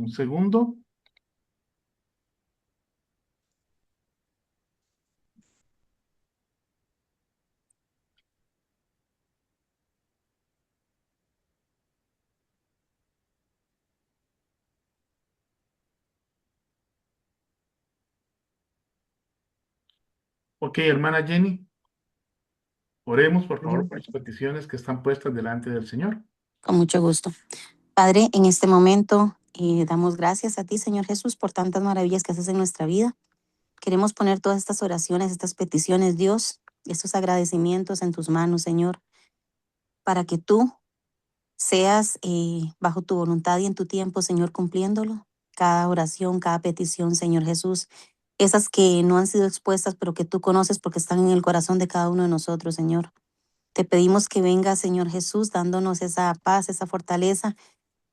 Un segundo. Ok, hermana Jenny, oremos por favor por las peticiones que están puestas delante del Señor. Con mucho gusto. Padre, en este momento damos gracias a ti, Señor Jesús, por tantas maravillas que haces en nuestra vida. Queremos poner todas estas oraciones, estas peticiones, Dios, estos agradecimientos en tus manos, Señor, para que tú seas bajo tu voluntad y en tu tiempo, Señor, cumpliéndolo. Cada oración, cada petición, Señor Jesús, esas que no han sido expuestas, pero que tú conoces porque están en el corazón de cada uno de nosotros, Señor. Te pedimos que venga, Señor Jesús, dándonos esa paz, esa fortaleza,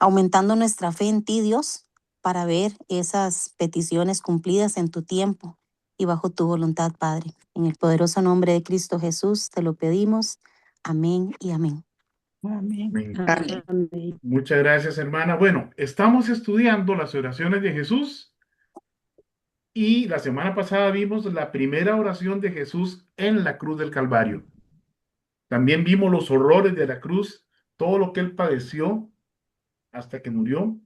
aumentando nuestra fe en ti, Dios, para ver esas peticiones cumplidas en tu tiempo y bajo tu voluntad, Padre. En el poderoso nombre de Cristo Jesús te lo pedimos. Amén y amén. Amén. Amén. Amén. Muchas gracias, hermana. Bueno, estamos estudiando las oraciones de Jesús y la semana pasada vimos la primera oración de Jesús en la cruz del Calvario. También vimos los horrores de la cruz, todo lo que él padeció hasta que murió.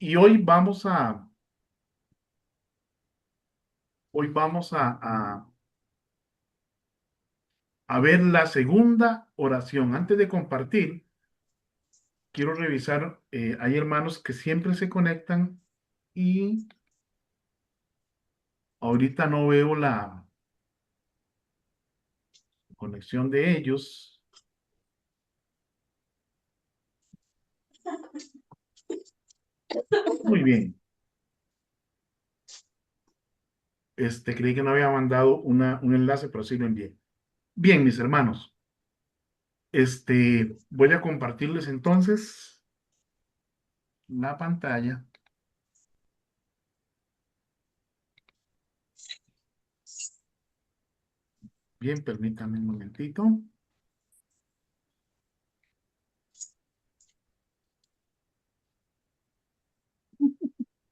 Y hoy vamos a ver la segunda oración. Antes de compartir, quiero revisar, hay hermanos que siempre se conectan y ahorita no veo la conexión de ellos. Muy bien. Creí que no había mandado un enlace, pero sí lo envié. Bien, mis hermanos. Voy a compartirles entonces la pantalla. Bien, permítanme un momentito.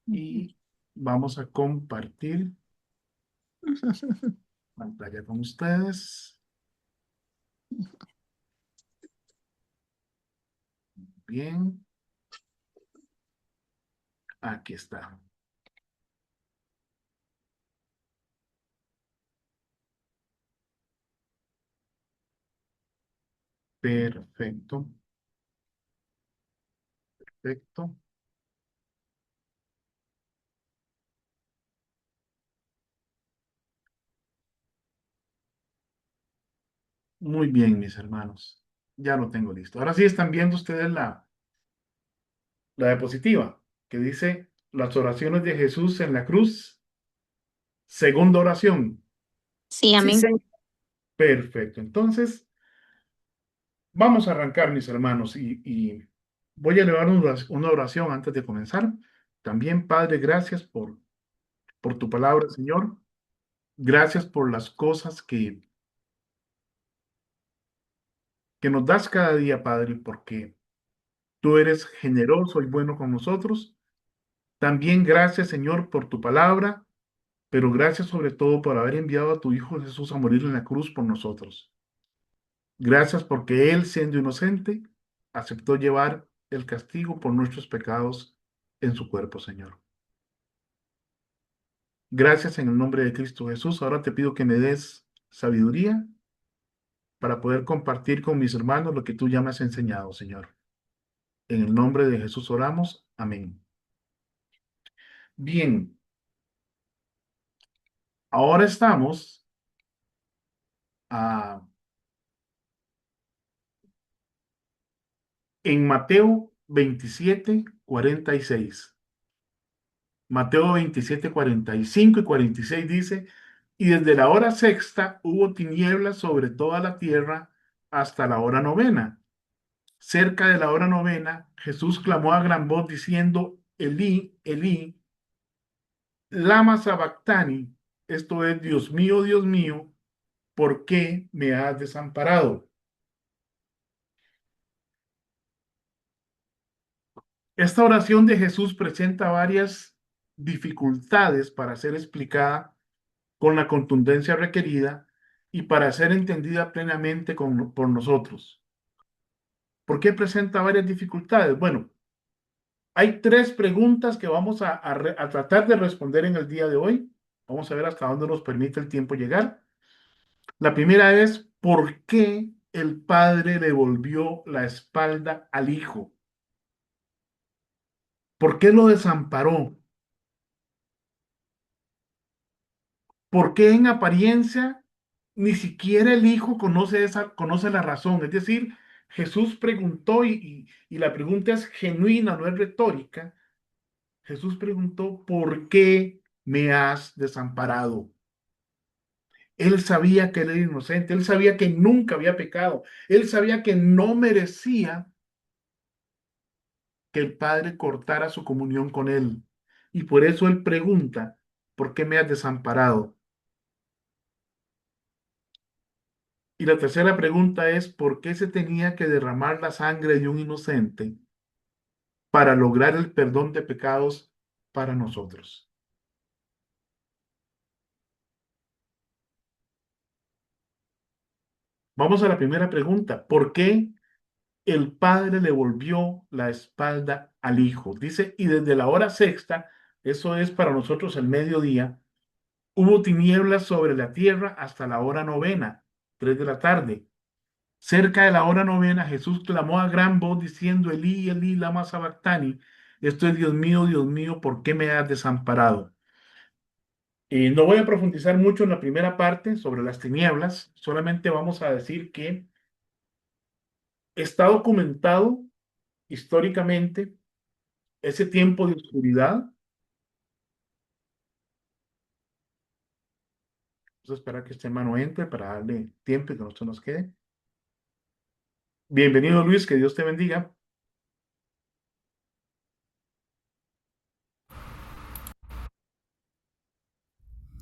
Y vamos a compartir pantalla con ustedes. Bien. Aquí está. Perfecto. Perfecto. Muy bien, mis hermanos. Ya lo tengo listo. Ahora sí están viendo ustedes la diapositiva que dice las oraciones de Jesús en la cruz. Segunda oración. Sí, Sí, amén. señor. Perfecto. Entonces, vamos a arrancar, mis hermanos, y voy a elevar una oración antes de comenzar. También, Padre, gracias por tu palabra, Señor. Gracias por las cosas que nos das cada día, Padre, porque tú eres generoso y bueno con nosotros. También gracias, Señor, por tu palabra, pero gracias sobre todo por haber enviado a tu Hijo Jesús a morir en la cruz por nosotros. Gracias porque Él, siendo inocente, aceptó llevar el castigo por nuestros pecados en su cuerpo, Señor. Gracias en el nombre de Cristo Jesús. Ahora te pido que me des sabiduría para poder compartir con mis hermanos lo que tú ya me has enseñado, Señor. En el nombre de Jesús oramos. Amén. Bien, ahora estamos ah, en Mateo 27:46. Mateo 27:45 y 46 dice, y desde la hora sexta hubo tinieblas sobre toda la tierra hasta la hora novena. Cerca de la hora novena, Jesús clamó a gran voz diciendo, Elí, Elí, lama sabactani, esto es, Dios mío, ¿por qué me has desamparado? Esta oración de Jesús presenta varias dificultades para ser explicada con la contundencia requerida y para ser entendida plenamente por nosotros. ¿Por qué presenta varias dificultades? Bueno, hay tres preguntas que vamos a tratar de responder en el día de hoy. Vamos a ver hasta dónde nos permite el tiempo llegar. La primera es, ¿por qué el padre le volvió la espalda al hijo? ¿Por qué lo desamparó? ¿Por qué en apariencia ni siquiera el hijo conoce la razón? Es decir, Jesús preguntó y la pregunta es genuina, no es retórica. Jesús preguntó, ¿por qué me has desamparado? Él sabía que él era inocente, él sabía que nunca había pecado, él sabía que no merecía que el Padre cortara su comunión con él. Y por eso él pregunta, ¿por qué me has desamparado? Y la tercera pregunta es, ¿por qué se tenía que derramar la sangre de un inocente para lograr el perdón de pecados para nosotros? Vamos a la primera pregunta, ¿por qué el padre le volvió la espalda al hijo? Dice, y desde la hora sexta, eso es para nosotros el mediodía, hubo tinieblas sobre la tierra hasta la hora novena, 3 de la tarde. Cerca de la hora novena, Jesús clamó a gran voz diciendo, Elí, Elí, lama sabactani. Esto es, Dios mío, ¿por qué me has desamparado? No voy a profundizar mucho en la primera parte sobre las tinieblas, solamente vamos a decir que está documentado históricamente ese tiempo de oscuridad. Vamos a esperar que este hermano entre para darle tiempo y que no se nos quede. Bienvenido, Luis, que Dios te bendiga.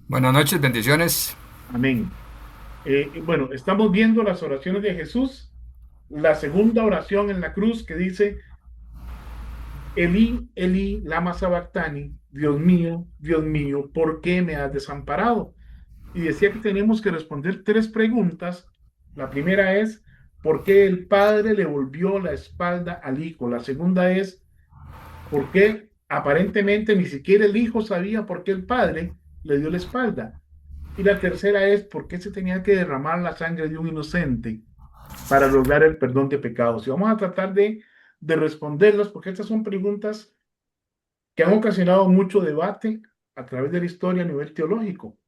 Buenas noches, bendiciones. Amén. Bueno, estamos viendo las oraciones de Jesús, la segunda oración en la cruz que dice, Elí, Elí, lama sabactani, Dios mío, ¿por qué me has desamparado? Y decía que tenemos que responder tres preguntas. La primera es, ¿por qué el padre le volvió la espalda al hijo? La segunda es, ¿por qué aparentemente ni siquiera el hijo sabía por qué el padre le dio la espalda? Y la tercera es, ¿por qué se tenía que derramar la sangre de un inocente para lograr el perdón de pecados? Y vamos a tratar de responderlas porque estas son preguntas que han ocasionado mucho debate a través de la historia a nivel teológico.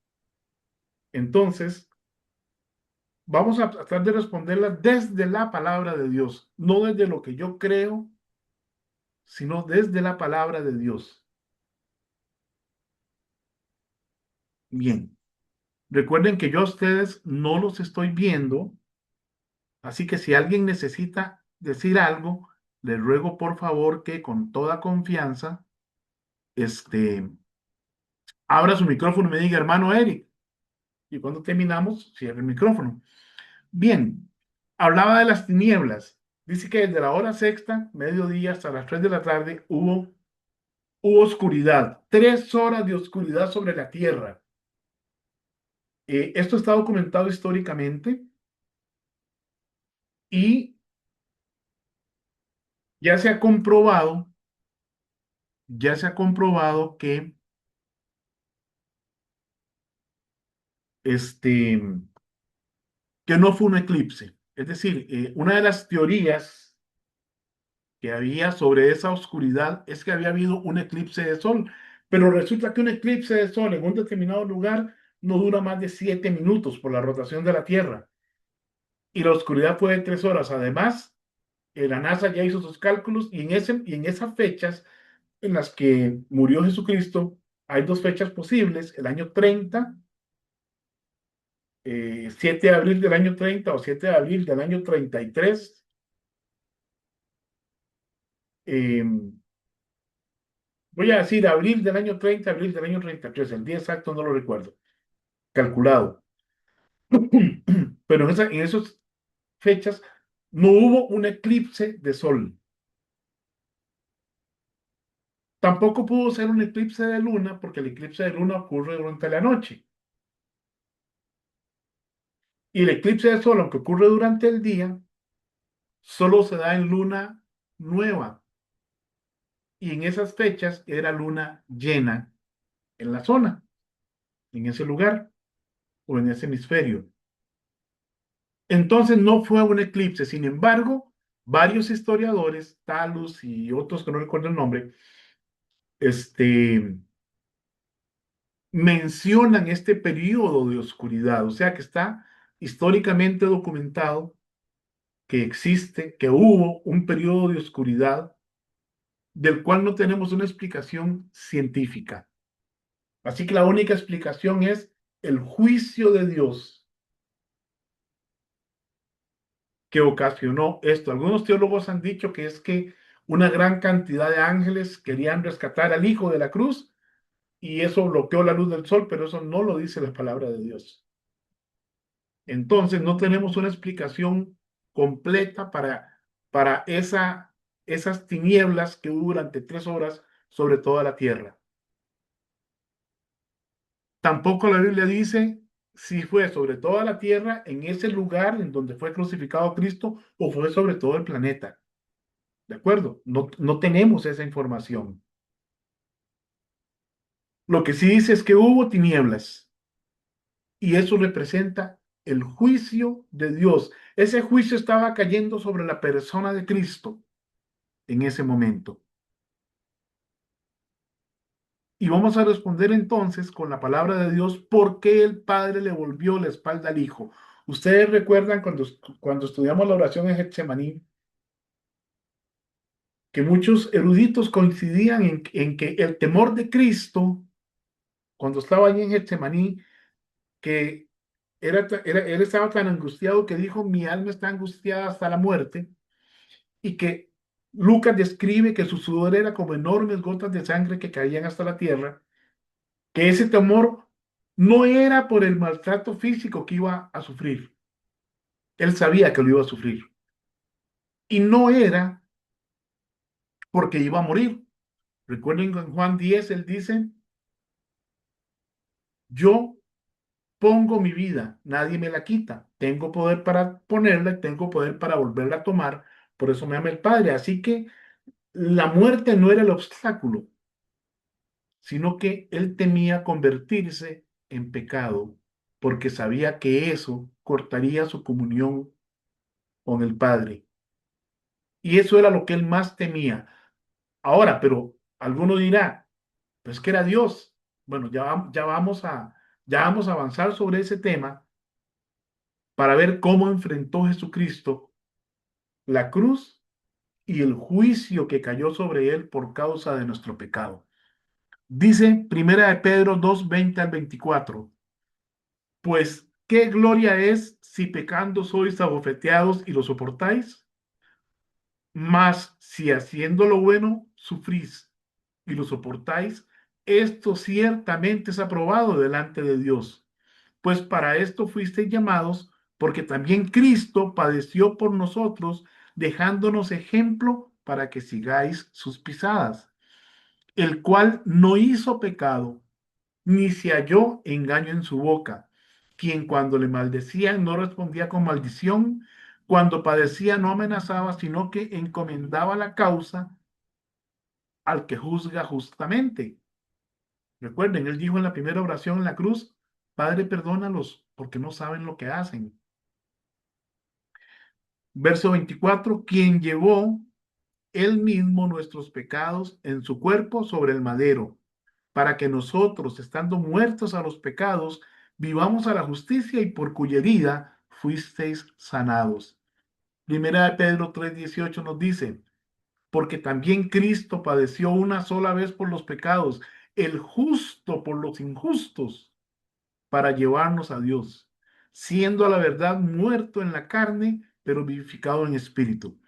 Entonces, vamos a tratar de responderlas desde la palabra de Dios, no desde lo que yo creo, sino desde la palabra de Dios. Bien, recuerden que yo a ustedes no los estoy viendo, así que si alguien necesita decir algo, les ruego por favor que con toda confianza, este, abra su micrófono y me diga, hermano Eric, y cuando terminamos, cierre el micrófono. Bien, hablaba de las tinieblas. Dice que desde la hora sexta, mediodía, hasta las 3 de la tarde, hubo oscuridad, 3 horas de oscuridad sobre la tierra. Esto está documentado históricamente y ya se ha comprobado, ya se ha comprobado este, que no fue un eclipse. Es decir, una de las teorías que había sobre esa oscuridad es que había habido un eclipse de sol, pero resulta que un eclipse de sol en un determinado lugar no dura más de 7 minutos por la rotación de la Tierra y la oscuridad fue de 3 horas. Además, la NASA ya hizo sus cálculos y en esas fechas en las que murió Jesucristo, hay dos fechas posibles, el año 30, 7 de abril del año 30 o 7 de abril del año 33. Eh, Voy a decir abril del año 30, abril del año 33, el día exacto no lo recuerdo, calculado. Pero en esas fechas no hubo un eclipse de sol. Tampoco pudo ser un eclipse de luna porque el eclipse de luna ocurre durante la noche. Y el eclipse de sol, aunque ocurre durante el día, solo se da en luna nueva. Y en esas fechas era luna llena en la zona, en ese lugar o en ese hemisferio. Entonces no fue un eclipse. Sin embargo, varios historiadores, Talus y otros que no recuerdo el nombre, este, mencionan este periodo de oscuridad. O sea que está históricamente documentado que existe, que hubo un periodo de oscuridad del cual no tenemos una explicación científica. Así que la única explicación es el juicio de Dios que ocasionó esto. Algunos teólogos han dicho que es que una gran cantidad de ángeles querían rescatar al Hijo de la cruz y eso bloqueó la luz del sol, pero eso no lo dice la palabra de Dios. Entonces no tenemos una explicación completa para esas tinieblas que hubo durante 3 horas sobre toda la tierra. Tampoco la Biblia dice si fue sobre toda la tierra, en ese lugar en donde fue crucificado Cristo, o fue sobre todo el planeta. ¿De acuerdo? No, no tenemos esa información. Lo que sí dice es que hubo tinieblas y eso representa el juicio de Dios. Ese juicio estaba cayendo sobre la persona de Cristo en ese momento. Y vamos a responder entonces con la palabra de Dios por qué el Padre le volvió la espalda al Hijo. Ustedes recuerdan cuando estudiamos la oración en Getsemaní, que muchos eruditos coincidían en que el temor de Cristo, cuando estaba allí en Getsemaní, que él estaba tan angustiado que dijo, mi alma está angustiada hasta la muerte, y que Lucas describe que su sudor era como enormes gotas de sangre que caían hasta la tierra, que ese temor no era por el maltrato físico que iba a sufrir, él sabía que lo iba a sufrir, y no era porque iba a morir. Recuerden que en Juan 10 él dice, yo pongo mi vida, nadie me la quita, tengo poder para ponerla y tengo poder para volverla a tomar, por eso me ama el Padre. Así que la muerte no era el obstáculo, sino que él temía convertirse en pecado, porque sabía que eso cortaría su comunión con el Padre. Y eso era lo que él más temía. Ahora, pero alguno dirá, pues que era Dios. Bueno, ya vamos a avanzar sobre ese tema para ver cómo enfrentó Jesucristo la cruz y el juicio que cayó sobre él por causa de nuestro pecado. Dice Primera de Pedro 2:20 al 24, pues qué gloria es si pecando sois abofeteados y lo soportáis, mas si haciendo lo bueno sufrís y lo soportáis, esto ciertamente es aprobado delante de Dios. Pues para esto fuisteis llamados, porque también Cristo padeció por nosotros, dejándonos ejemplo para que sigáis sus pisadas, el cual no hizo pecado, ni se halló engaño en su boca, quien cuando le maldecían no respondía con maldición, cuando padecía no amenazaba, sino que encomendaba la causa al que juzga justamente. Recuerden, él dijo en la primera oración en la cruz, Padre, perdónalos porque no saben lo que hacen. Verso 24, quien llevó él mismo nuestros pecados en su cuerpo sobre el madero, para que nosotros, estando muertos a los pecados, vivamos a la justicia y por cuya herida fuisteis sanados. Primera de Pedro 3:18 nos dice, porque también Cristo padeció una sola vez por los pecados, el justo por los injustos, para llevarnos a Dios, siendo a la verdad muerto en la carne, pero vivificado en espíritu.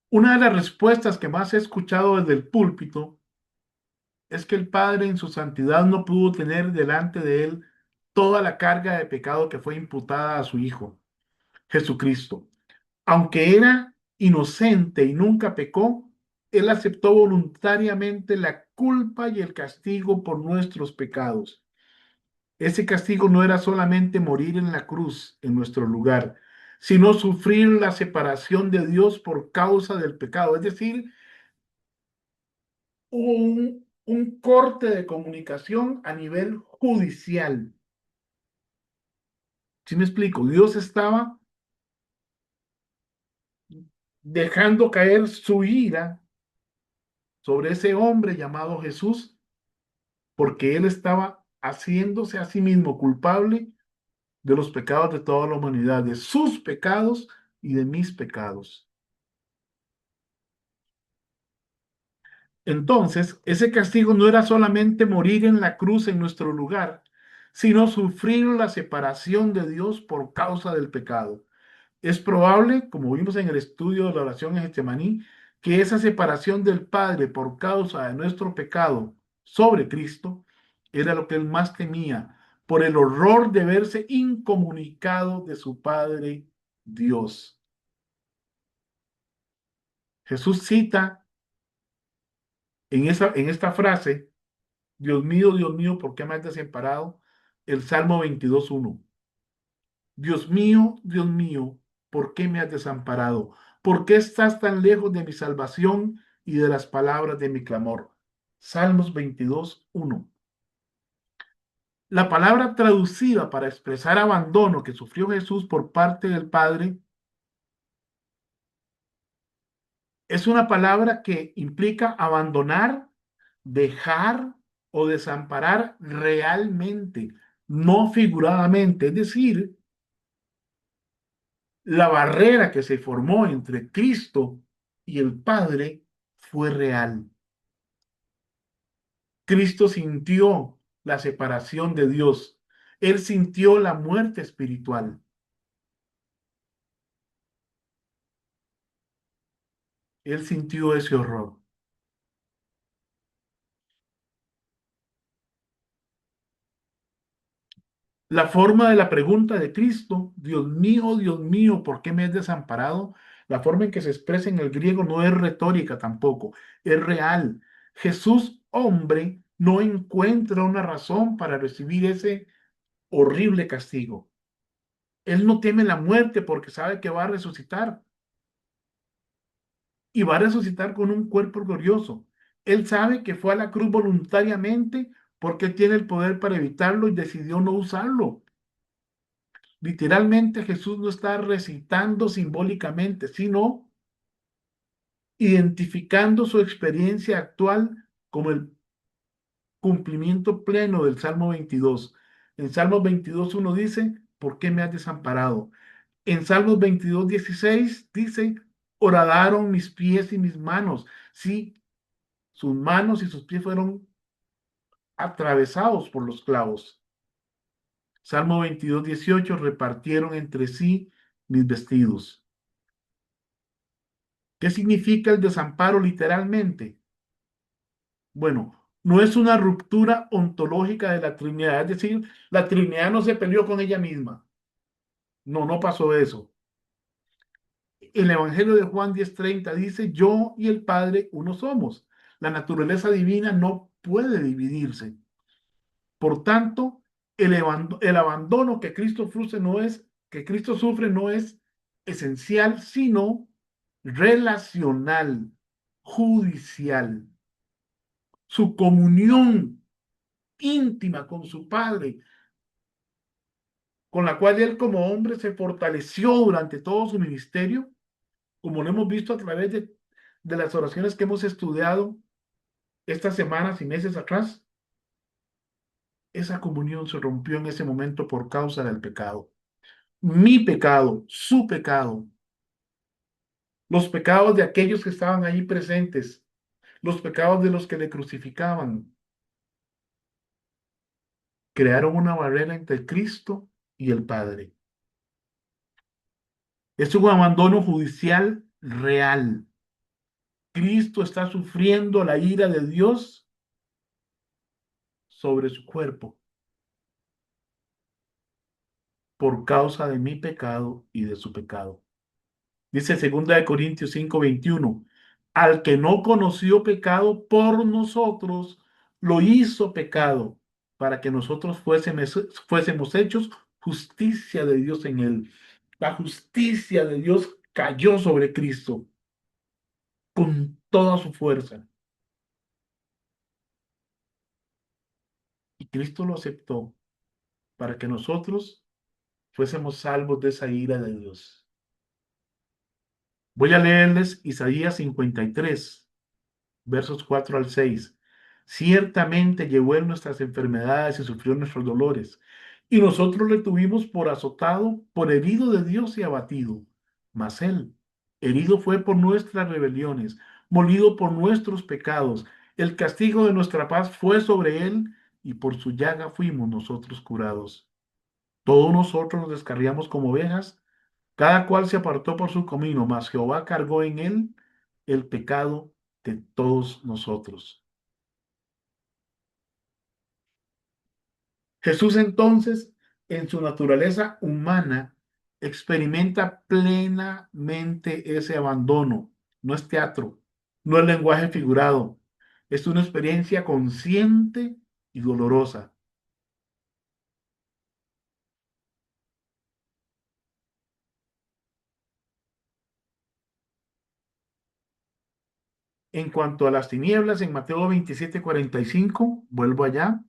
Una de las respuestas que más he escuchado desde el púlpito es que el Padre en su santidad no pudo tener delante de él toda la carga de pecado que fue imputada a su Hijo, Jesucristo. Aunque era inocente y nunca pecó, Él aceptó voluntariamente la culpa y el castigo por nuestros pecados. Ese castigo no era solamente morir en la cruz en nuestro lugar, sino sufrir la separación de Dios por causa del pecado. Es decir, hubo un corte de comunicación a nivel judicial. ¿Sí me explico? Dios estaba dejando caer su ira sobre ese hombre llamado Jesús, porque él estaba haciéndose a sí mismo culpable de los pecados de toda la humanidad, de sus pecados y de mis pecados. Entonces, ese castigo no era solamente morir en la cruz en nuestro lugar, sino sufrir la separación de Dios por causa del pecado. Es probable, como vimos en el estudio de la oración en Getsemaní, que esa separación del Padre por causa de nuestro pecado sobre Cristo era lo que él más temía, por el horror de verse incomunicado de su Padre Dios. Jesús cita en esta frase, Dios mío, ¿por qué me has desamparado? El Salmo 22:1. Dios mío, ¿por qué me has desamparado? ¿Por qué estás tan lejos de mi salvación y de las palabras de mi clamor? Salmos 22:1. La palabra traducida para expresar abandono que sufrió Jesús por parte del Padre es una palabra que implica abandonar, dejar o desamparar realmente, no figuradamente. Es decir, la barrera que se formó entre Cristo y el Padre fue real. Cristo sintió la separación de Dios. Él sintió la muerte espiritual. Él sintió ese horror. La forma de la pregunta de Cristo, Dios mío, ¿por qué me has desamparado? La forma en que se expresa en el griego no es retórica tampoco, es real. Jesús, hombre, no encuentra una razón para recibir ese horrible castigo. Él no teme la muerte porque sabe que va a resucitar y va a resucitar con un cuerpo glorioso. Él sabe que fue a la cruz voluntariamente porque tiene el poder para evitarlo y decidió no usarlo. Literalmente Jesús no está recitando simbólicamente, sino identificando su experiencia actual como el cumplimiento pleno del Salmo 22. En Salmo 22 uno dice, ¿por qué me has desamparado? En Salmos 22:16 dice, horadaron mis pies y mis manos. Sí, sus manos y sus pies fueron atravesados por los clavos. Salmo 22:18, repartieron entre sí mis vestidos. ¿Qué significa el desamparo literalmente? Bueno, no es una ruptura ontológica de la Trinidad, es decir, la Trinidad no se peleó con ella misma. No, no pasó eso. El Evangelio de Juan 10:30 dice, yo y el Padre uno somos. La naturaleza divina no puede dividirse. Por tanto, el abandono que Cristo sufre no es esencial, sino relacional, judicial. Su comunión íntima con su Padre, con la cual él como hombre se fortaleció durante todo su ministerio, como lo hemos visto a través de las oraciones que hemos estudiado estas semanas y meses atrás, esa comunión se rompió en ese momento por causa del pecado. Mi pecado, su pecado, los pecados de aquellos que estaban allí presentes, los pecados de los que le crucificaban, crearon una barrera entre Cristo y el Padre. Es un abandono judicial real. Cristo está sufriendo la ira de Dios sobre su cuerpo por causa de mi pecado y de su pecado. Dice 2 Corintios 5:21, Al que no conoció pecado por nosotros, lo hizo pecado, para que nosotros fuésemos hechos justicia de Dios en él. La justicia de Dios cayó sobre Cristo con toda su fuerza. Y Cristo lo aceptó para que nosotros fuésemos salvos de esa ira de Dios. Voy a leerles Isaías 53, versos 4 al 6. Ciertamente llevó en nuestras enfermedades y sufrió nuestros dolores, y nosotros le tuvimos por azotado, por herido de Dios y abatido. Mas él, herido fue por nuestras rebeliones, molido por nuestros pecados. El castigo de nuestra paz fue sobre él, y por su llaga fuimos nosotros curados. Todos nosotros nos descarriamos como ovejas, cada cual se apartó por su camino, mas Jehová cargó en él el pecado de todos nosotros. Jesús entonces, en su naturaleza humana, experimenta plenamente ese abandono. No es teatro, no es lenguaje figurado, es una experiencia consciente y dolorosa. En cuanto a las tinieblas, en Mateo 27:45, vuelvo allá.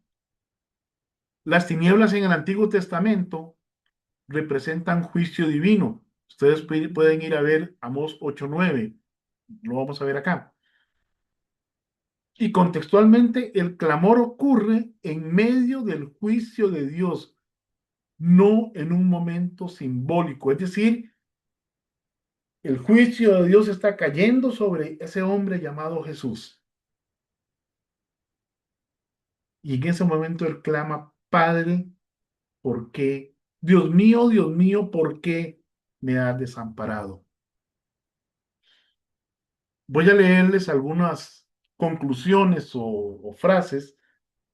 Las tinieblas en el Antiguo Testamento representan juicio divino. Ustedes pueden ir a ver Amós 8:9. Lo vamos a ver acá. Y contextualmente, el clamor ocurre en medio del juicio de Dios, no en un momento simbólico. Es decir, el juicio de Dios está cayendo sobre ese hombre llamado Jesús. Y en ese momento él clama, Padre, ¿por qué? Dios mío, ¿por qué me has desamparado? Voy a leerles algunas conclusiones o frases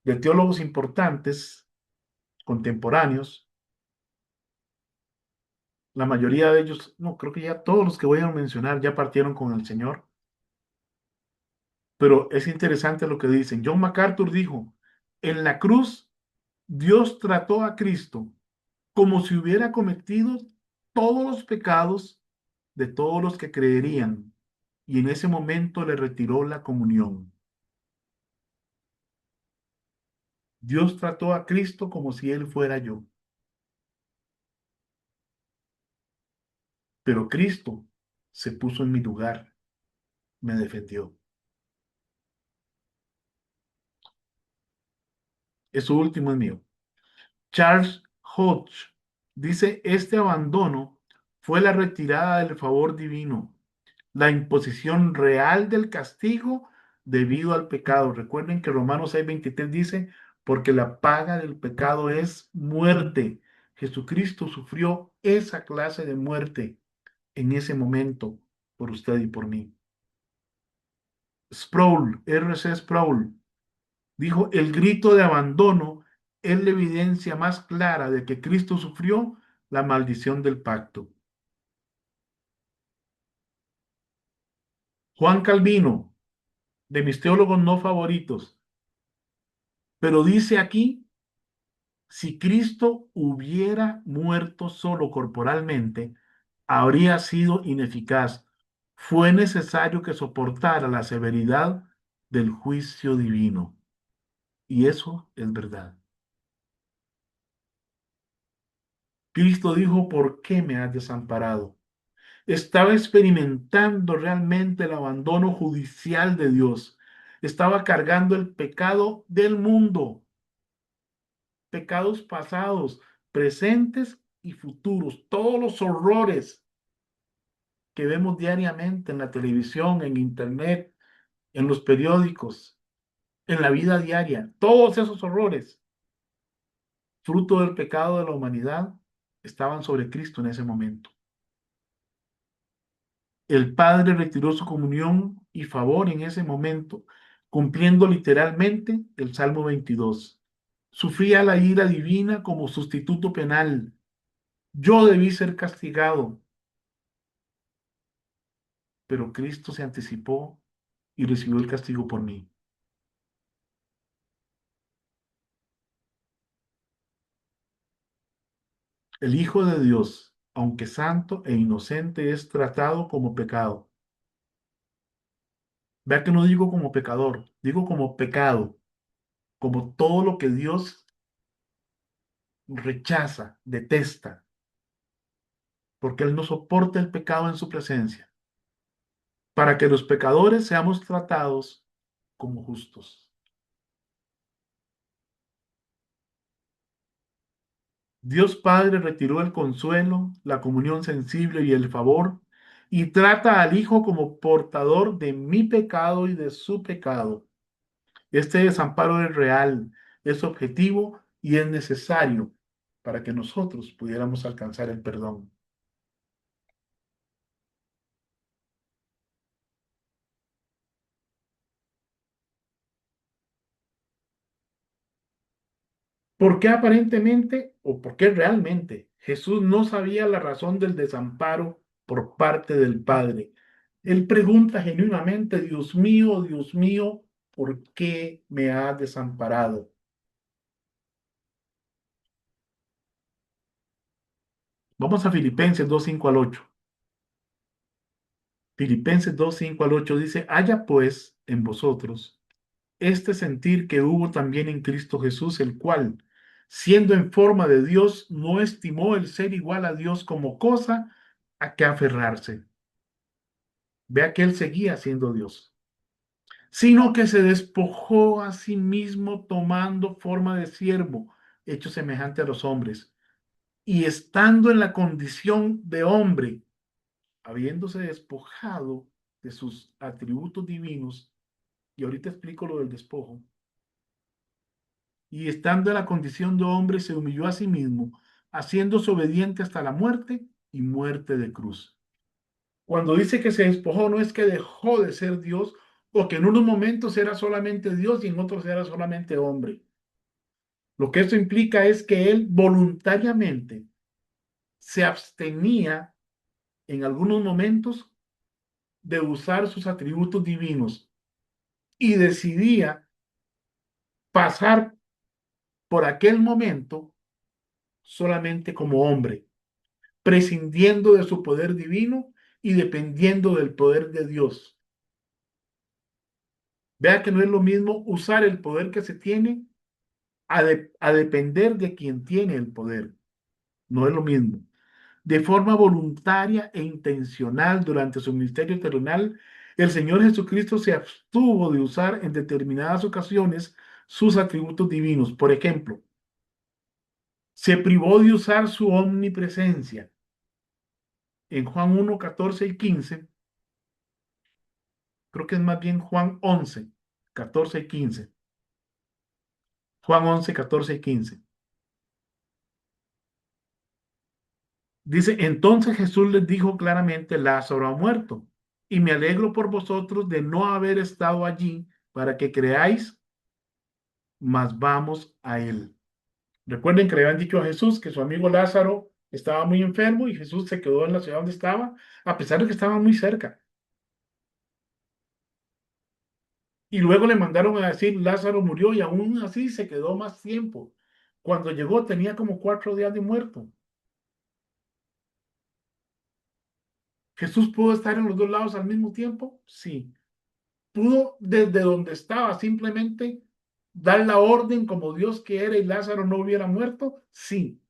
de teólogos importantes contemporáneos. La mayoría de ellos, no, creo que ya todos los que voy a mencionar ya partieron con el Señor, pero es interesante lo que dicen. John MacArthur dijo, en la cruz Dios trató a Cristo como si hubiera cometido todos los pecados de todos los que creerían, y en ese momento le retiró la comunión. Dios trató a Cristo como si Él fuera yo, pero Cristo se puso en mi lugar, me defendió. Eso último es mío. Charles Hodge dice, este abandono fue la retirada del favor divino, la imposición real del castigo debido al pecado. Recuerden que Romanos 6:23 dice, porque la paga del pecado es muerte. Jesucristo sufrió esa clase de muerte en ese momento por usted y por mí. Sproul, R.C. Sproul, dijo, el grito de abandono es la evidencia más clara de que Cristo sufrió la maldición del pacto. Juan Calvino, de mis teólogos no favoritos, pero dice aquí, si Cristo hubiera muerto solo corporalmente, habría sido ineficaz. Fue necesario que soportara la severidad del juicio divino. Y eso es verdad. Cristo dijo, ¿por qué me has desamparado? Estaba experimentando realmente el abandono judicial de Dios. Estaba cargando el pecado del mundo, pecados pasados, presentes y futuros, todos los horrores que vemos diariamente en la televisión, en internet, en los periódicos, en la vida diaria, todos esos horrores, fruto del pecado de la humanidad, estaban sobre Cristo en ese momento. El Padre retiró su comunión y favor en ese momento, cumpliendo literalmente el Salmo 22. Sufría la ira divina como sustituto penal. Yo debí ser castigado. pero Cristo se anticipó y recibió el castigo por mí. El Hijo de Dios, aunque santo e inocente, es tratado como pecado. Vea que no digo como pecador, digo como pecado, como todo lo que Dios rechaza, detesta, porque Él no soporta el pecado en su presencia, para que los pecadores seamos tratados como justos. Dios Padre retiró el consuelo, la comunión sensible y el favor, y trata al Hijo como portador de mi pecado y de su pecado. Este desamparo es real, es objetivo y es necesario para que nosotros pudiéramos alcanzar el perdón. ¿Por qué aparentemente o por qué realmente Jesús no sabía la razón del desamparo por parte del Padre? Él pregunta genuinamente, Dios mío, ¿por qué me has desamparado? Vamos a Filipenses 2:5 al 8. Filipenses 2:5 al 8 dice, haya pues en vosotros este sentir que hubo también en Cristo Jesús, el cual, siendo en forma de Dios, no estimó el ser igual a Dios como cosa a que aferrarse. Vea que él seguía siendo Dios, sino que se despojó a sí mismo tomando forma de siervo, hecho semejante a los hombres, y estando en la condición de hombre, habiéndose despojado de sus atributos divinos, y ahorita explico lo del despojo, y estando en la condición de hombre, se humilló a sí mismo, haciéndose obediente hasta la muerte y muerte de cruz. Cuando dice que se despojó, no es que dejó de ser Dios o que en unos momentos era solamente Dios y en otros era solamente hombre. Lo que esto implica es que él voluntariamente se abstenía en algunos momentos de usar sus atributos divinos y decidía pasar por aquel momento solamente como hombre, prescindiendo de su poder divino y dependiendo del poder de Dios. Vea que no es lo mismo usar el poder que se tiene a depender de quien tiene el poder. No es lo mismo. De forma voluntaria e intencional durante su ministerio terrenal, el Señor Jesucristo se abstuvo de usar en determinadas ocasiones sus atributos divinos. Por ejemplo, se privó de usar su omnipresencia. En Juan 1, 14 y 15, creo que es más bien Juan 11, 14 y 15. Juan 11, 14 y 15. Dice, entonces Jesús les dijo claramente, Lázaro ha muerto, y me alegro por vosotros de no haber estado allí para que creáis, mas vamos a él. Recuerden que le habían dicho a Jesús que su amigo Lázaro estaba muy enfermo y Jesús se quedó en la ciudad donde estaba, a pesar de que estaba muy cerca. Y luego le mandaron a decir, Lázaro murió y aún así se quedó más tiempo. Cuando llegó tenía como 4 días de muerto. ¿Jesús pudo estar en los dos lados al mismo tiempo? Sí. ¿Pudo desde donde estaba simplemente dar la orden como Dios que era y Lázaro no hubiera muerto? Sí.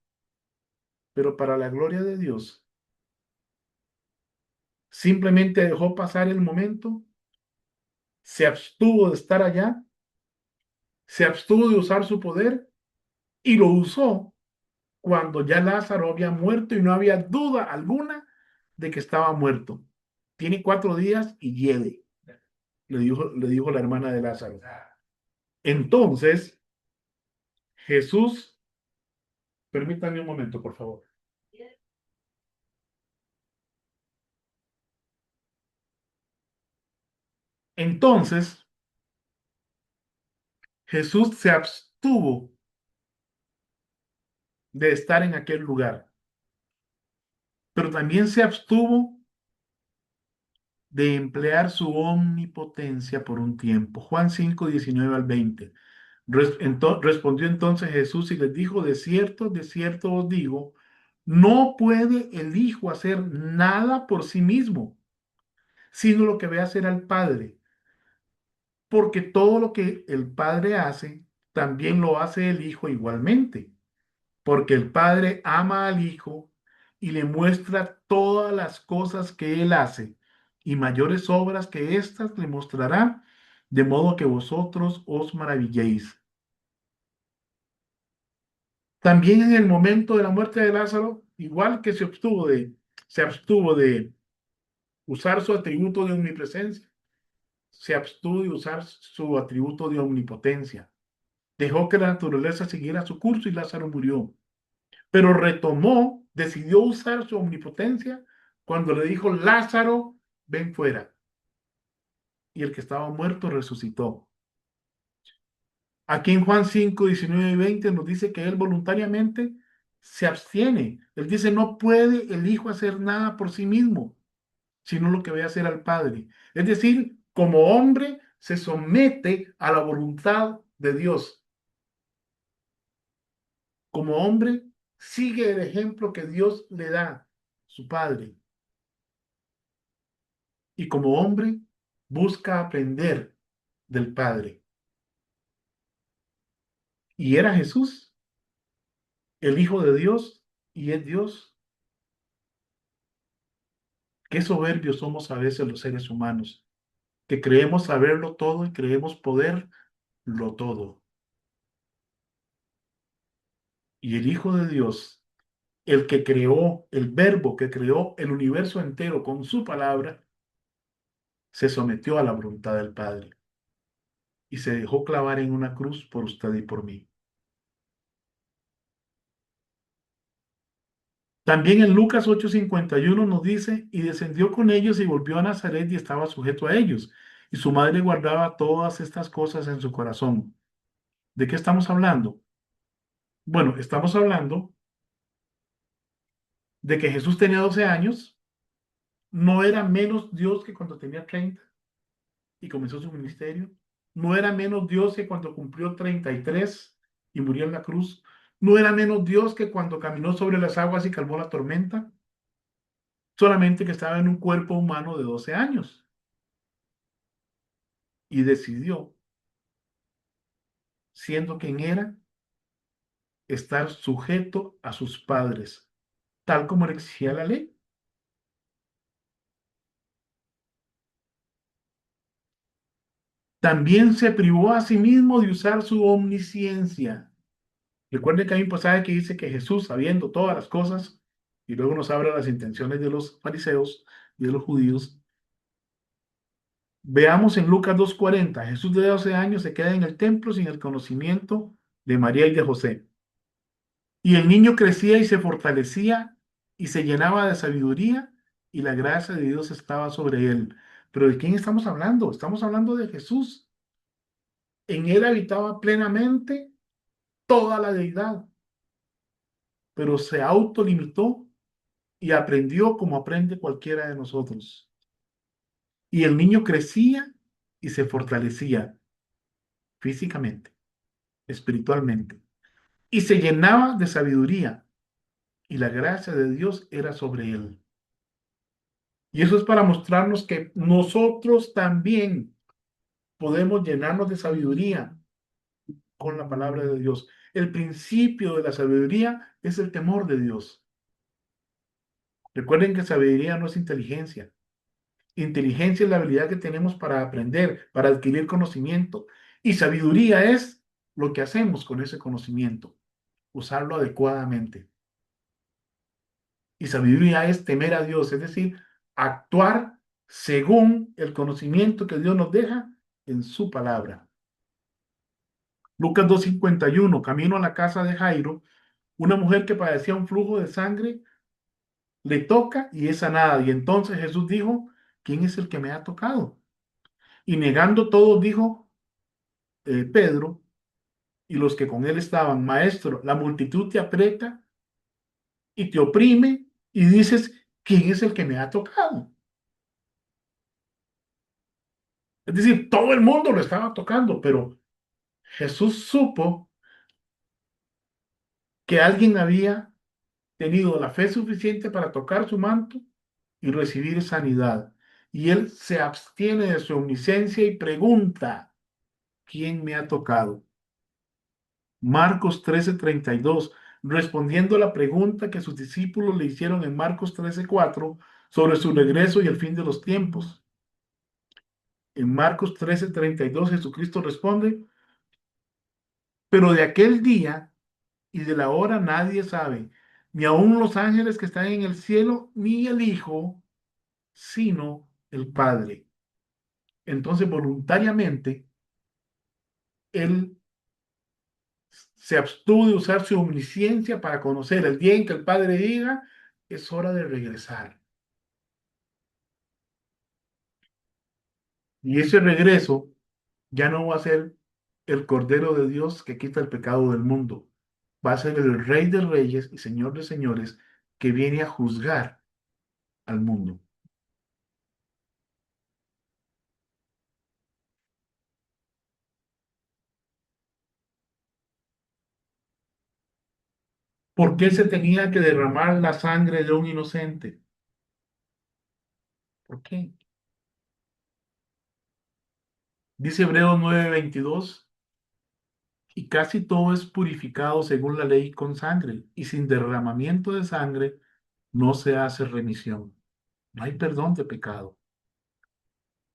Pero para la gloria de Dios, simplemente dejó pasar el momento, se abstuvo de estar allá, se abstuvo de usar su poder y lo usó cuando ya Lázaro había muerto y no había duda alguna de que estaba muerto. Tiene 4 días y hiede, le dijo la hermana de Lázaro. Entonces, Jesús, permítanme un momento, por favor. Entonces, Jesús se abstuvo de estar en aquel lugar, pero también se abstuvo de emplear su omnipotencia por un tiempo. Juan 5, 19 al 20. Respondió entonces Jesús y les dijo, de cierto os digo, no puede el Hijo hacer nada por sí mismo, sino lo que ve hacer al Padre, porque todo lo que el Padre hace, también lo hace el Hijo igualmente, porque el Padre ama al Hijo y le muestra todas las cosas que Él hace, y mayores obras que éstas le mostrará, de modo que vosotros os maravilléis. También en el momento de la muerte de Lázaro, igual que se abstuvo de usar su atributo de omnipresencia, se abstuvo de usar su atributo de omnipotencia. Dejó que la naturaleza siguiera su curso y Lázaro murió. Pero decidió usar su omnipotencia cuando le dijo, Lázaro, ven fuera. Y el que estaba muerto resucitó. Aquí en Juan 5, 19 y 20 nos dice que él voluntariamente se abstiene. Él dice, no puede el Hijo hacer nada por sí mismo, sino lo que ve hacer al Padre. Es decir, como hombre se somete a la voluntad de Dios. Como hombre sigue el ejemplo que Dios le da, su Padre. Y como hombre busca aprender del Padre. Y era Jesús, el Hijo de Dios, y es Dios. Qué soberbios somos a veces los seres humanos, que creemos saberlo todo y creemos poderlo todo. Y el Hijo de Dios, el que creó, el Verbo que creó el universo entero con su palabra, se sometió a la voluntad del Padre y se dejó clavar en una cruz por usted y por mí. También en Lucas 8:51 nos dice, y descendió con ellos y volvió a Nazaret y estaba sujeto a ellos. Y su madre guardaba todas estas cosas en su corazón. ¿De qué estamos hablando? Bueno, estamos hablando de que Jesús tenía 12 años, no era menos Dios que cuando tenía 30 y comenzó su ministerio. No era menos Dios que cuando cumplió 33 y murió en la cruz. No era menos Dios que cuando caminó sobre las aguas y calmó la tormenta. Solamente que estaba en un cuerpo humano de 12 años. Y decidió, siendo quien era, estar sujeto a sus padres, tal como le exigía la ley. También se privó a sí mismo de usar su omnisciencia. Recuerden que hay un pasaje que dice que Jesús, sabiendo todas las cosas, y luego nos habla las intenciones de los fariseos y de los judíos. Veamos en Lucas 2:40, Jesús de 12 años se queda en el templo sin el conocimiento de María y de José. Y el niño crecía y se fortalecía y se llenaba de sabiduría y la gracia de Dios estaba sobre él. Pero ¿de quién estamos hablando? Estamos hablando de Jesús. En él habitaba plenamente toda la deidad, pero se autolimitó y aprendió como aprende cualquiera de nosotros. Y el niño crecía y se fortalecía físicamente, espiritualmente, y se llenaba de sabiduría y la gracia de Dios era sobre él. Y eso es para mostrarnos que nosotros también podemos llenarnos de sabiduría con la palabra de Dios. El principio de la sabiduría es el temor de Dios. Recuerden que sabiduría no es inteligencia. Inteligencia es la habilidad que tenemos para aprender, para adquirir conocimiento. Y sabiduría es lo que hacemos con ese conocimiento, usarlo adecuadamente. Y sabiduría es temer a Dios, es decir, actuar según el conocimiento que Dios nos deja en su palabra. Lucas 2:51, camino a la casa de Jairo, una mujer que padecía un flujo de sangre le toca y es sanada. Y entonces Jesús dijo, ¿quién es el que me ha tocado? Y negando todo, dijo Pedro y los que con él estaban, Maestro, la multitud te aprieta y te oprime y dices, ¿quién es el que me ha tocado? Es decir, todo el mundo lo estaba tocando, pero Jesús supo que alguien había tenido la fe suficiente para tocar su manto y recibir sanidad. Y él se abstiene de su omnisciencia y pregunta, ¿quién me ha tocado? Marcos 13:32, respondiendo a la pregunta que sus discípulos le hicieron en Marcos 13:4 sobre su regreso y el fin de los tiempos. En Marcos 13:32 Jesucristo responde, pero de aquel día y de la hora nadie sabe, ni aun los ángeles que están en el cielo, ni el Hijo, sino el Padre. Entonces, voluntariamente, él se abstuvo de usar su omnisciencia para conocer el día en que el Padre diga, es hora de regresar. Y ese regreso ya no va a ser el Cordero de Dios que quita el pecado del mundo. Va a ser el Rey de Reyes y Señor de Señores que viene a juzgar al mundo. ¿Por qué se tenía que derramar la sangre de un inocente? ¿Por qué? Dice Hebreos 9:22, y casi todo es purificado según la ley con sangre, y sin derramamiento de sangre no se hace remisión. No hay perdón de pecado.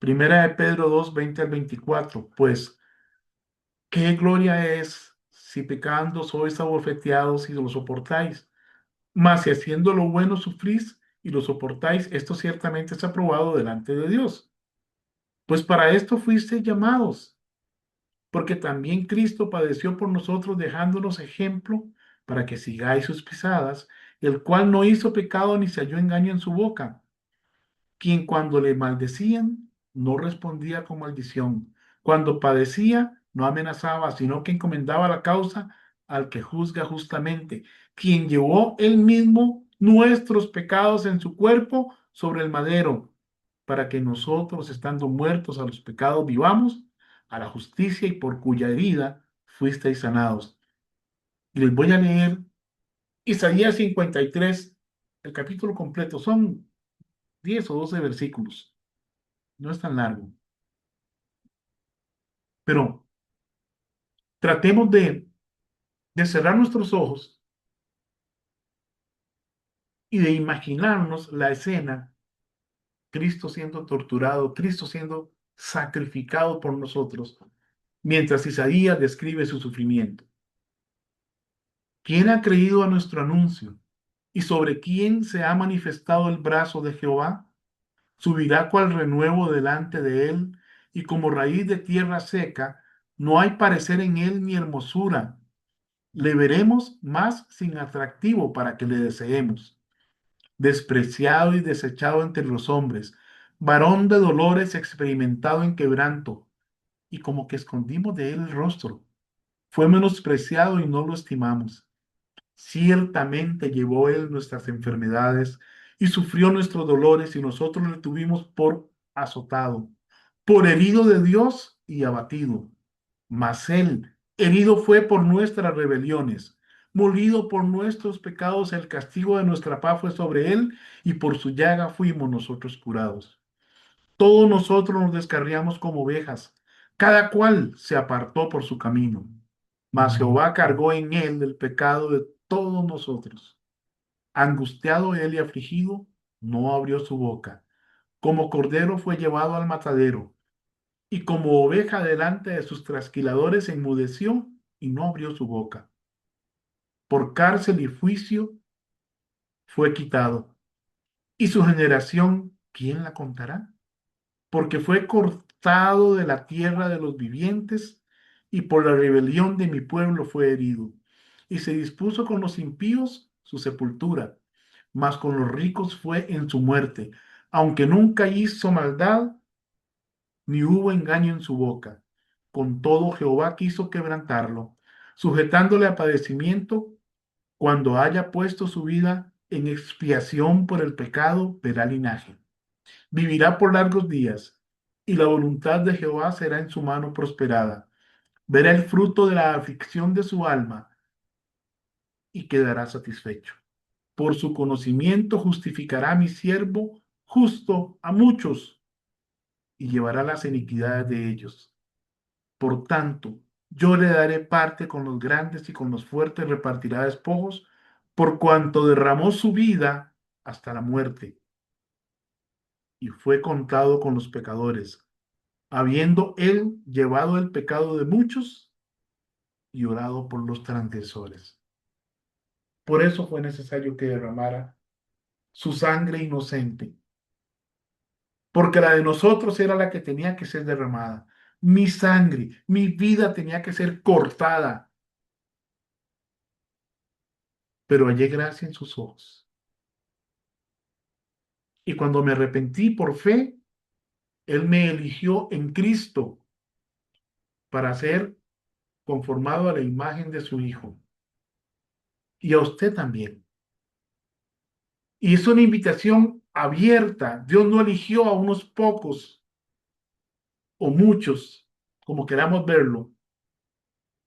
Primera de Pedro 2:20 al 24, pues, ¿qué gloria es si pecando sois abofeteados y lo soportáis? Mas si haciendo lo bueno sufrís y lo soportáis, esto ciertamente es aprobado delante de Dios. Pues para esto fuisteis llamados, porque también Cristo padeció por nosotros dejándonos ejemplo para que sigáis sus pisadas, el cual no hizo pecado ni se halló engaño en su boca, quien cuando le maldecían no respondía con maldición, cuando padecía no amenazaba, sino que encomendaba la causa al que juzga justamente, quien llevó él mismo nuestros pecados en su cuerpo sobre el madero, para que nosotros, estando muertos a los pecados, vivamos a la justicia y por cuya herida fuisteis sanados. Y les voy a leer Isaías 53, el capítulo completo, son 10 o 12 versículos. No es tan largo, pero tratemos de cerrar nuestros ojos y de imaginarnos la escena, Cristo siendo torturado, Cristo siendo sacrificado por nosotros, mientras Isaías describe su sufrimiento. ¿Quién ha creído a nuestro anuncio? ¿Y sobre quién se ha manifestado el brazo de Jehová? Subirá cual renuevo delante de él, y como raíz de tierra seca, no hay parecer en él ni hermosura. Le veremos más sin atractivo para que le deseemos. Despreciado y desechado entre los hombres, varón de dolores, experimentado en quebranto, y como que escondimos de él el rostro. Fue menospreciado y no lo estimamos. Ciertamente llevó él nuestras enfermedades y sufrió nuestros dolores, y nosotros le tuvimos por azotado, por herido de Dios y abatido. Mas él herido fue por nuestras rebeliones, molido por nuestros pecados, el castigo de nuestra paz fue sobre él, y por su llaga fuimos nosotros curados. Todos nosotros nos descarriamos como ovejas, cada cual se apartó por su camino. Mas Jehová cargó en él el pecado de todos nosotros. Angustiado él y afligido, no abrió su boca. Como cordero fue llevado al matadero, y como oveja delante de sus trasquiladores enmudeció y no abrió su boca. Por cárcel y juicio fue quitado. ¿Y su generación, quién la contará? Porque fue cortado de la tierra de los vivientes, y por la rebelión de mi pueblo fue herido. Y se dispuso con los impíos su sepultura, mas con los ricos fue en su muerte, aunque nunca hizo maldad, ni hubo engaño en su boca. Con todo Jehová quiso quebrantarlo, sujetándole a padecimiento. Cuando haya puesto su vida en expiación por el pecado, verá linaje. Vivirá por largos días, y la voluntad de Jehová será en su mano prosperada. Verá el fruto de la aflicción de su alma y quedará satisfecho. Por su conocimiento justificará mi siervo justo a muchos y llevará las iniquidades de ellos. Por tanto, yo le daré parte con los grandes y con los fuertes repartirá despojos, por cuanto derramó su vida hasta la muerte y fue contado con los pecadores, habiendo él llevado el pecado de muchos y orado por los transgresores. Por eso fue necesario que derramara su sangre inocente, porque la de nosotros era la que tenía que ser derramada. Mi sangre, mi vida tenía que ser cortada, pero hallé gracia en sus ojos. Y cuando me arrepentí por fe, Él me eligió en Cristo para ser conformado a la imagen de su Hijo. Y a usted también. Y es una invitación abierta. Dios no eligió a unos pocos o muchos, como queramos verlo,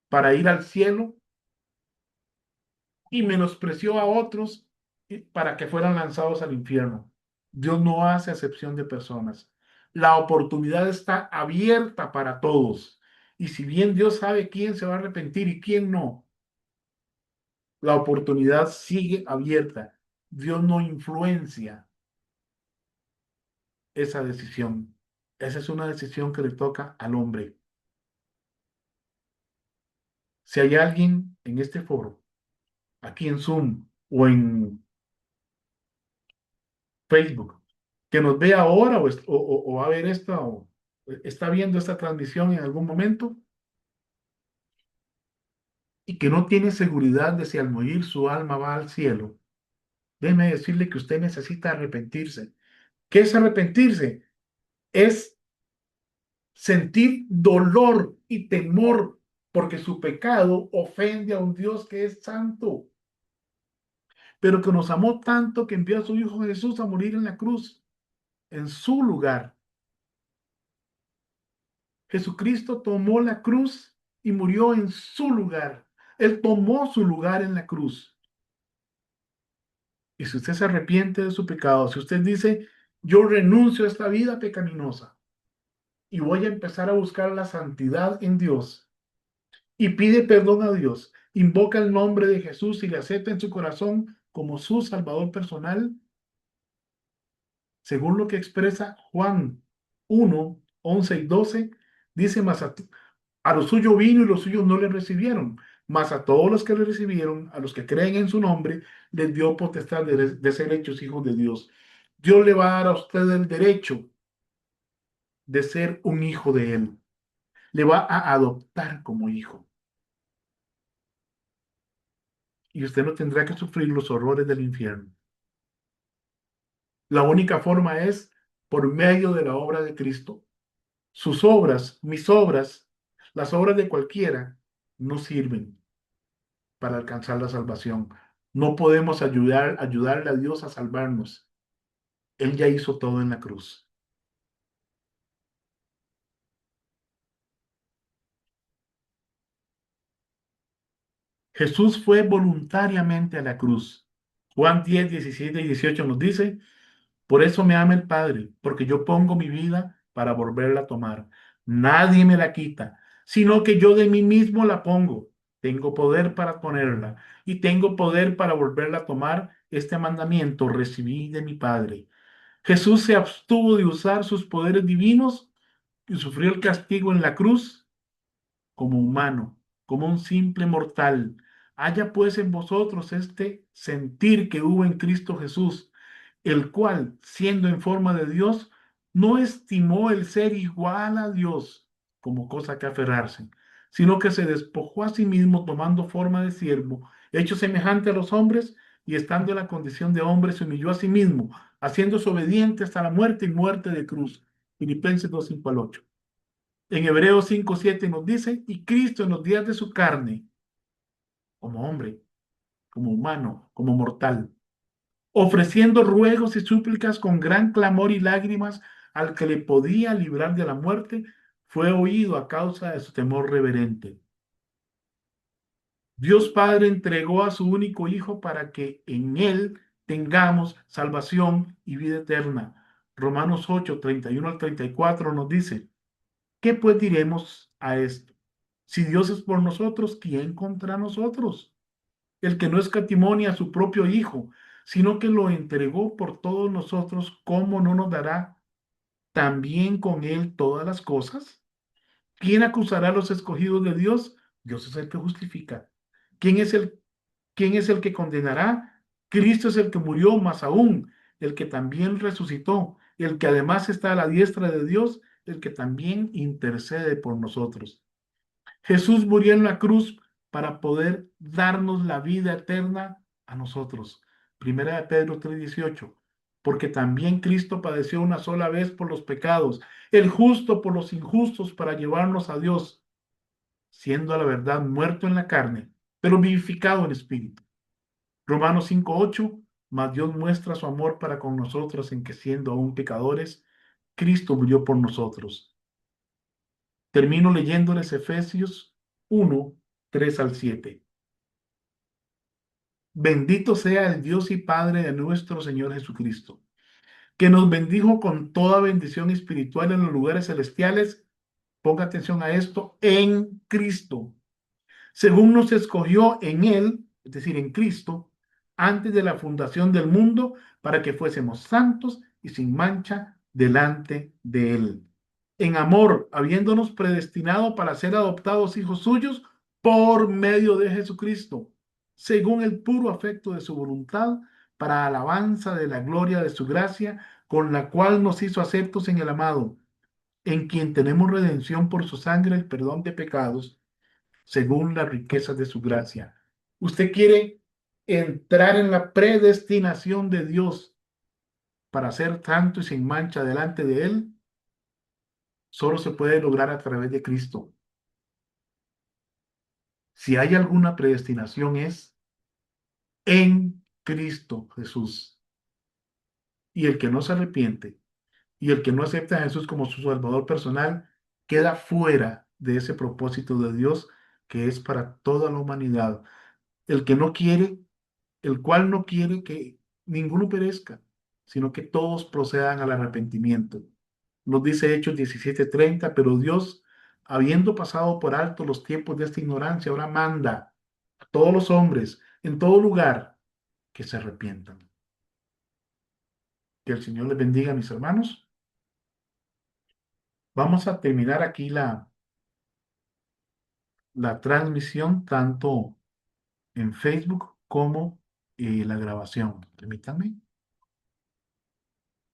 para ir al cielo y menospreció a otros para que fueran lanzados al infierno. Dios no hace acepción de personas. La oportunidad está abierta para todos. Y si bien Dios sabe quién se va a arrepentir y quién no, la oportunidad sigue abierta. Dios no influencia esa decisión. Esa es una decisión que le toca al hombre. Si hay alguien en este foro, aquí en Zoom o en Facebook, que nos ve ahora o va a ver esta o está viendo esta transmisión en algún momento y que no tiene seguridad de si al morir su alma va al cielo, déjeme decirle que usted necesita arrepentirse. ¿Qué es arrepentirse? Es sentir dolor y temor porque su pecado ofende a un Dios que es santo, pero que nos amó tanto que envió a su Hijo Jesús a morir en la cruz, en su lugar. Jesucristo tomó la cruz y murió en su lugar. Él tomó su lugar en la cruz. Y si usted se arrepiente de su pecado, si usted dice, yo renuncio a esta vida pecaminosa y voy a empezar a buscar la santidad en Dios y pide perdón a Dios, invoca el nombre de Jesús y le acepta en su corazón como su Salvador personal, según lo que expresa Juan 1, 11 y 12, dice más a lo suyo vino y los suyos no le recibieron, mas a todos los que le recibieron, a los que creen en su nombre, les dio potestad de ser hechos hijos de Dios. Dios le va a dar a usted el derecho de ser un hijo de Él. Le va a adoptar como hijo. Y usted no tendrá que sufrir los horrores del infierno. La única forma es por medio de la obra de Cristo. Sus obras, mis obras, las obras de cualquiera, no sirven para alcanzar la salvación. No podemos ayudarle a Dios a salvarnos. Él ya hizo todo en la cruz. Jesús fue voluntariamente a la cruz. Juan 10, 17 y 18 nos dice, por eso me ama el Padre, porque yo pongo mi vida para volverla a tomar. Nadie me la quita, sino que yo de mí mismo la pongo. Tengo poder para ponerla y tengo poder para volverla a tomar. Este mandamiento recibí de mi Padre. Jesús se abstuvo de usar sus poderes divinos y sufrió el castigo en la cruz como humano, como un simple mortal. Haya pues en vosotros este sentir que hubo en Cristo Jesús, el cual, siendo en forma de Dios, no estimó el ser igual a Dios como cosa que aferrarse, sino que se despojó a sí mismo tomando forma de siervo, hecho semejante a los hombres, y estando en la condición de hombre, se humilló a sí mismo, haciéndose obediente hasta la muerte y muerte de cruz. Filipenses 2, 5 al 8. En Hebreos 5, 7 nos dice, y Cristo en los días de su carne, como hombre, como humano, como mortal, ofreciendo ruegos y súplicas con gran clamor y lágrimas al que le podía librar de la muerte, fue oído a causa de su temor reverente. Dios Padre entregó a su único Hijo para que en Él tengamos salvación y vida eterna. Romanos 8, 31 al 34 nos dice, ¿qué pues diremos a esto? Si Dios es por nosotros, ¿quién contra nosotros? El que no escatimó ni a su propio Hijo, sino que lo entregó por todos nosotros, ¿cómo no nos dará también con Él todas las cosas? ¿Quién acusará a los escogidos de Dios? Dios es el que justifica. ¿Quién es quién es el que condenará? Cristo es el que murió, más aún, el que también resucitó, el que además está a la diestra de Dios, el que también intercede por nosotros. Jesús murió en la cruz para poder darnos la vida eterna a nosotros. Primera de Pedro 3:18. Porque también Cristo padeció una sola vez por los pecados, el justo por los injustos para llevarnos a Dios, siendo a la verdad muerto en la carne, pero vivificado en espíritu. Romanos 5:8. Mas Dios muestra su amor para con nosotros en que siendo aún pecadores, Cristo murió por nosotros. Termino leyéndoles Efesios 1, 3 al 7. Bendito sea el Dios y Padre de nuestro Señor Jesucristo, que nos bendijo con toda bendición espiritual en los lugares celestiales. Ponga atención a esto, en Cristo, según nos escogió en Él, es decir, en Cristo, antes de la fundación del mundo, para que fuésemos santos y sin mancha delante de Él. En amor, habiéndonos predestinado para ser adoptados hijos suyos por medio de Jesucristo, según el puro afecto de su voluntad, para alabanza de la gloria de su gracia, con la cual nos hizo aceptos en el amado, en quien tenemos redención por su sangre, el perdón de pecados, según las riquezas de su gracia. Usted quiere entrar en la predestinación de Dios para ser santo y sin mancha delante de Él, solo se puede lograr a través de Cristo. Si hay alguna predestinación es en Cristo Jesús. Y el que no se arrepiente y el que no acepta a Jesús como su Salvador personal, queda fuera de ese propósito de Dios que es para toda la humanidad. El que no quiere, el cual no quiere que ninguno perezca, sino que todos procedan al arrepentimiento. Nos dice Hechos 17:30, pero Dios, habiendo pasado por alto los tiempos de esta ignorancia, ahora manda a todos los hombres en todo lugar que se arrepientan. Que el Señor les bendiga, mis hermanos. Vamos a terminar aquí la transmisión, tanto en Facebook como la grabación. Permítanme.